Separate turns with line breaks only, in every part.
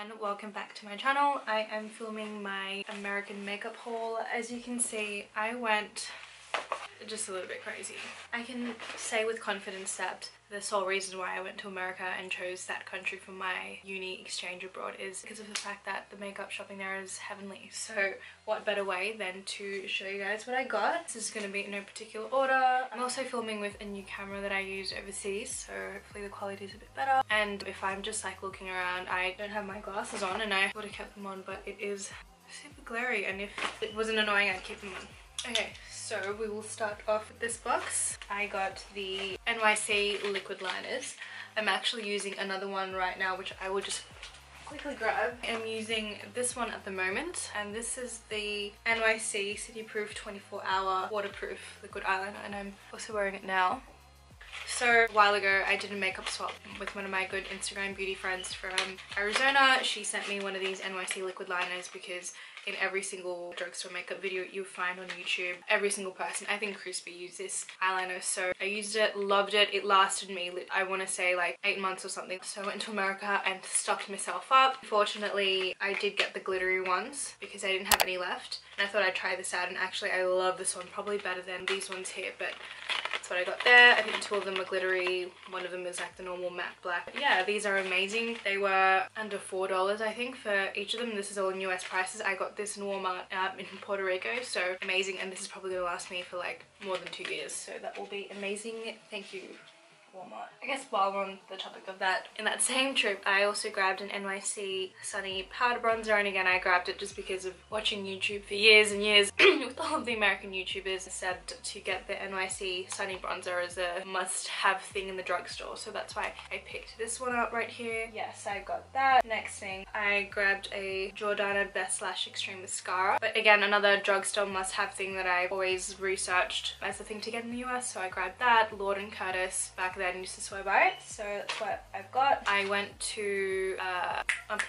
everyone, welcome back to my channel. I am filming my American makeup haul. As you can see, I went just a little bit crazy. I can say with confidence that the sole reason why I went to America and chose that country for my uni exchange abroad is because of the fact that the makeup shopping there is heavenly. So what better way than to show you guys what I got. This is going to be in no particular order. I'm also filming with a new camera that I use overseas, so hopefully the quality is a bit better. And if I'm just like looking around, I don't have my glasses on, and I would have kept them on, but it is super glary, and if it wasn't annoying I'd keep them on. Okay, so we will start off with this box. I got the NYC Liquid Liners. I'm actually using another one right now, which I will just quickly grab. I'm using this one at the moment, and this is the NYC Cityproof 24-hour waterproof liquid eyeliner, and I'm also wearing it now. So a while ago I did a makeup swap with one of my good Instagram beauty friends from Arizona. She sent me one of these NYC liquid liners because in every single drugstore makeup video you'll find on YouTube, every single person, I think Crispy, used this eyeliner. So I used it, loved it. It lasted me, I want to say, like 8 months or something. So I went to America and stocked myself up. Fortunately, I did get the glittery ones because I didn't have any left. And I thought I'd try this out, and actually I love this one, probably better than these ones here, but that's what I got there. I think 2 of them are glittery, one of them is like the normal matte black. But yeah, these are amazing. They were under $4 I think for each of them. This is all in US prices. I got this in Walmart in Puerto Rico, so amazing, and this is probably gonna last me for like more than 2 years, so that will be amazing. Thank you, Walmart. I guess while we're on the topic of that, in that same trip I also grabbed an NYC Sunny powder bronzer, and again I grabbed it just because of watching YouTube for years and years with all of the American YouTubers said to get the NYC Sunny bronzer as a must-have thing in the drugstore, so that's why I picked this one up right here. Yes, I got that. Next thing, I grabbed a Jordana Best Lash Extreme Mascara, but again another drugstore must-have thing that I've always researched as a thing to get in the US, so I grabbed that. Lord & Curtis back then used to swear by it, so that's what I've got. I went to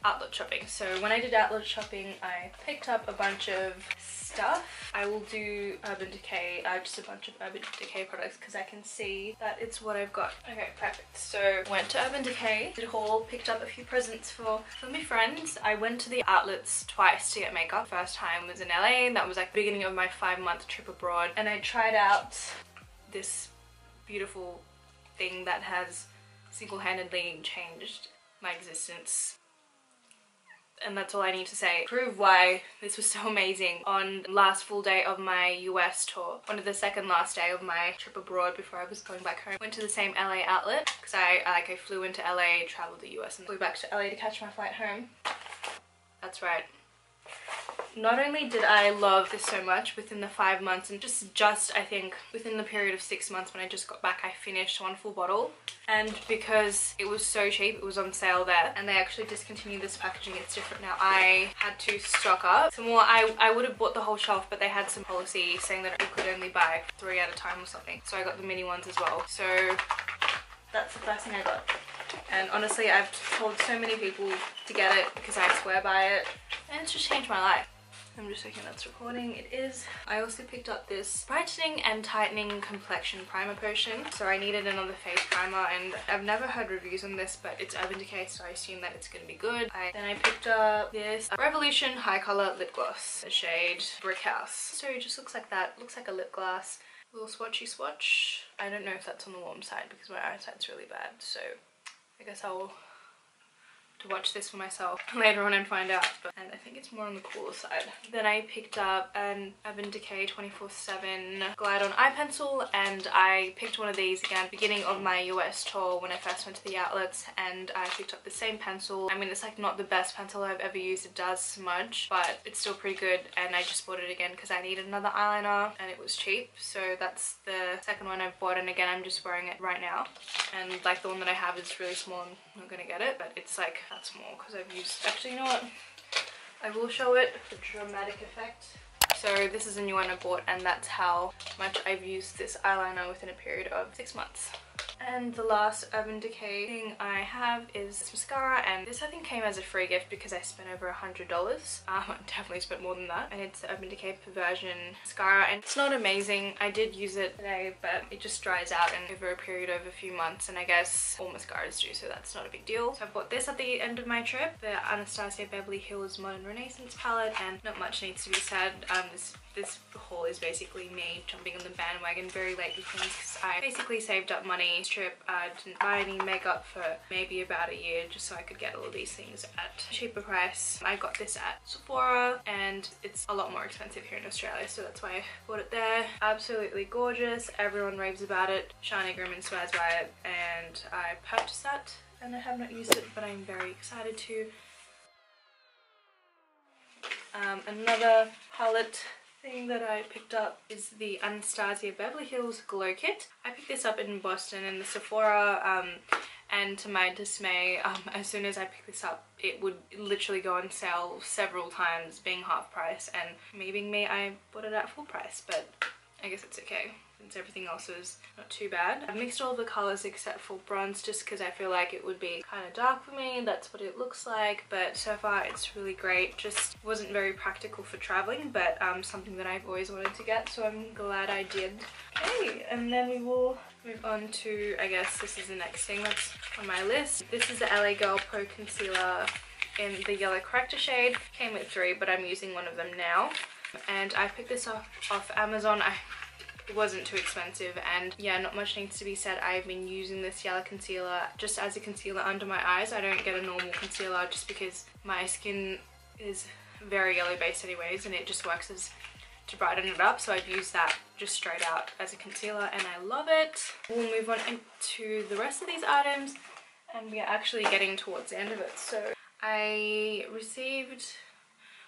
outlet shopping. So when I did outlet shopping I picked up a bunch of stuff. I will do Urban Decay, just a bunch of Urban Decay products because I can see that it's what I've got. Okay, perfect. So went to Urban Decay, did a haul, picked up a few presents for my friends. I went to the outlets twice to get makeup. First time was in LA, and that was like the beginning of my 5-month trip abroad, and I tried out this beautiful thing that has single-handedly changed my existence, and that's all I need to say. Prove why this was so amazing. On last full day of my US tour, one of the second last day of my trip abroad before I was going back home, went to the same LA outlet because I flew into LA, traveled to the US, and flew back to LA to catch my flight home. That's right. Not only did I love this so much within the 5 months, and just I think within the period of 6 months when I just got back I finished 1 full bottle, and because it was so cheap, it was on sale there, and they actually discontinued this packaging. It's different now. I had to stock up some more. I would have bought the whole shelf, but they had some policy saying that you could only buy 3 at a time or something, so I got the mini ones as well. So that's the first thing I got, and honestly I've told so many people to get it because I swear by it, and it's just changed my life. I'm just checking that's recording. It is. I also picked up this Brightening and Tightening Complexion Primer Potion. So I needed another face primer, and I've never heard reviews on this, but it's Urban Decay, so I assume that it's gonna be good. Then I picked up this Revolution High Color Lip Gloss, the shade Brickhouse. So it just looks like that. Looks like a lip gloss. Little swatchy swatch. I don't know if that's on the warm side because my eyesight's really bad, so I guess I'll to watch this for myself later on and find out, and I think it's more on the cooler side. Then I picked up an Urban Decay 24/7 Glide On Eye Pencil, and I picked one of these again beginning of my US tour when I first went to the outlets, and I picked up the same pencil. I mean, it's like not the best pencil I've ever used. It does smudge, but it's still pretty good, and I just bought it again because I needed another eyeliner and it was cheap. So that's the second one I've bought, and again I'm just wearing it right now, and like the one that I have is really small. I'm not gonna get it, but it's like that's small because I've used, actually you know what, I will show it for dramatic effect. So this is a new one I bought, and that's how much I've used this eyeliner within a period of 6 months. And the last Urban Decay thing I have is this mascara, and this I think came as a free gift because I spent over $100. I definitely spent more than that. And it's the Urban Decay Perversion mascara, and it's not amazing. I did use it today, but it just dries out and over a period of a few months, and I guess all mascaras do, so that's not a big deal. So I bought this at the end of my trip, the Anastasia Beverly Hills Modern Renaissance palette, and not much needs to be said. This haul is basically me jumping on the bandwagon very late with things because I basically saved up money this trip. I didn't buy any makeup for maybe about a year just so I could get all of these things at a cheaper price. I got this at Sephora and it's a lot more expensive here in Australia, so that's why I bought it there. Absolutely gorgeous. Everyone raves about it. Shiny, grim and swears by it, and I purchased that and I have not used it, but I'm very excited to. Another palette thing that I picked up is the Anastasia Beverly Hills Glow Kit. I picked this up in Boston in the Sephora, and to my dismay, as soon as I picked this up, it would literally go on sale several times, being half price, and me being me, I bought it at full price, but I guess it's okay since everything else is not too bad. I've mixed all the colours except for bronze just because I feel like it would be kind of dark for me. That's what it looks like, but so far it's really great. Just wasn't very practical for traveling, but something that I've always wanted to get, so I'm glad I did. Okay, and then we will move on to, I guess this is the next thing that's on my list. This is the LA Girl Pro Concealer in the yellow corrector shade. Came with 3, but I'm using one of them now. And I picked this off Amazon. It wasn't too expensive, and yeah, not much needs to be said. I've been using this yellow concealer just as a concealer under my eyes. I don't get a normal concealer just because my skin is very yellow based anyways, and it just works as to brighten it up, so I've used that just straight out as a concealer and I love it. We'll move on into the rest of these items, and we are actually getting towards the end of it. So I received,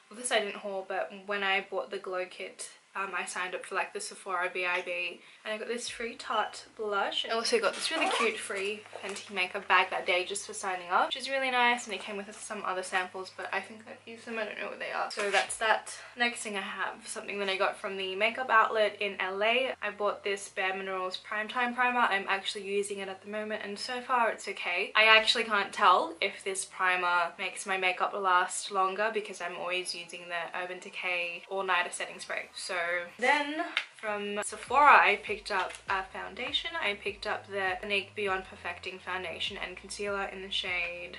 well, this I didn't haul, but when I bought the glow kit, I signed up for like the Sephora VIB, and I got this free Tarte blush. I also got this really cute free Fenty makeup bag that day just for signing up, which is really nice, and it came with some other samples, but I think I've used them. I don't know what they are. So that's that. Next thing I have, something that I got from the makeup outlet in LA. I bought this Bare Minerals Primetime Primer. I'm actually using it at the moment, and so far it's okay. I actually can't tell if this primer makes my makeup last longer because I'm always using the Urban Decay All Nighter setting spray. So then from Sephora I picked up a foundation. I picked up the Clinique Beyond Perfecting Foundation and Concealer in the shade,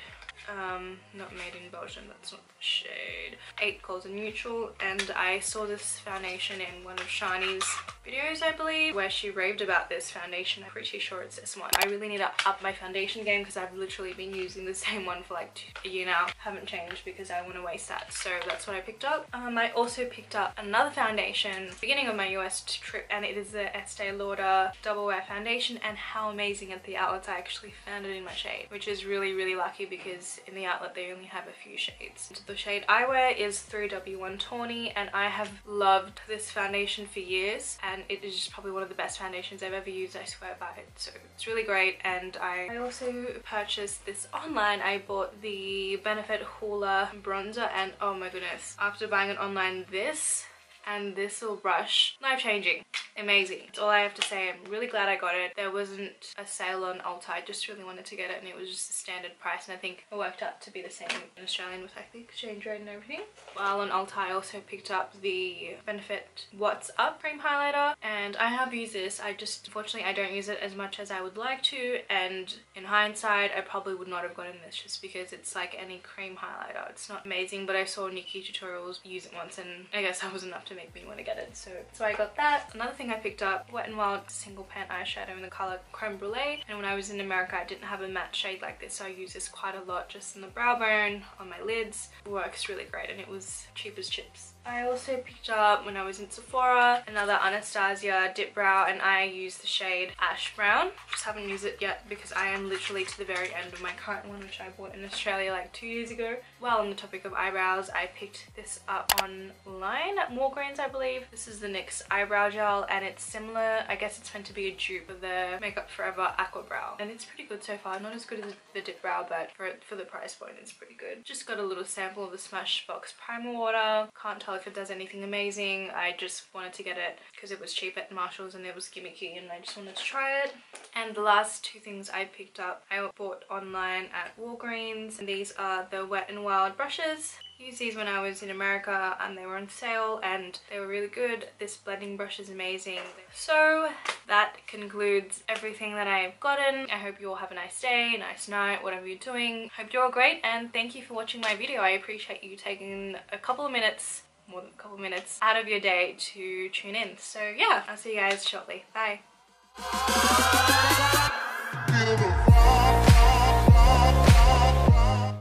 not Made in Belgium, that's not the shade, 8 Golden Neutral. And I saw this foundation in one of Shani's videos, I believe, where she raved about this foundation. I'm pretty sure it's this one. I really need to up my foundation game because I've literally been using the same one for like a year now. Haven't changed because I want to waste that, so that's what I picked up. I also picked up another foundation beginning of my US trip, and it is the Estee Lauder Double Wear Foundation, and how amazing at the outlets I actually found it in my shade, which is really lucky because in the outlet they only have a few shades. The shade I wear is 3W1 Tawny, and I have loved this foundation for years, and it is just probably one of the best foundations I've ever used. I swear by it, so it's really great. And I also purchased this online. I bought the Benefit Hoola bronzer, and oh my goodness, after buying it online, this and this little brush, life-changing, amazing. That's all I have to say. I'm really glad I got it. There wasn't a sale on Ulta. I just really wanted to get it, and it was just a standard price, and I think it worked out to be the same in Australian with like the exchange rate and everything. While on Ulta I also picked up the Benefit What's Up cream highlighter, and I have used this. I just, unfortunately, I don't use it as much as I would like to, and in hindsight I probably would not have gotten this just because it's like any cream highlighter. It's not amazing, but I saw Nikki tutorials use it once, and I guess that was enough to make me want to get it, so I got that. Another thing I picked up, Wet n Wild single pan eyeshadow in the color Creme Brulee, and when I was in America I didn't have a matte shade like this, so I use this quite a lot just in the brow bone, on my lids. It works really great, and it was cheap as chips. I also picked up, when I was in Sephora, another Anastasia dip brow, and I used the shade Ash Brown. Just haven't used it yet because I am literally to the very end of my current one, which I bought in Australia like 2 years ago. While on the topic of eyebrows, I picked this up online at Walgreens. I believe. This is the NYX eyebrow gel, and it's similar, I guess it's meant to be a dupe of the Makeup Forever Aqua Brow, and it's pretty good so far. Not as good as the Dip Brow, but for the price point it's pretty good. Just got a little sample of the Smashbox primer water. Can't tell if it does anything amazing. I just wanted to get it because it was cheap at Marshalls and it was gimmicky, and I just wanted to try it. And the last two things I picked up, I bought online at Walgreens, and these are the Wet n Wild brushes. I used these when I was in America and they were on sale and they were really good. This blending brush is amazing. So that concludes everything that I've gotten. I hope you all have a nice day, nice night, whatever you're doing. Hope you're all great, and thank you for watching my video. I appreciate you taking a couple of minutes, more than a couple of minutes, out of your day to tune in. So yeah, I'll see you guys shortly. Bye.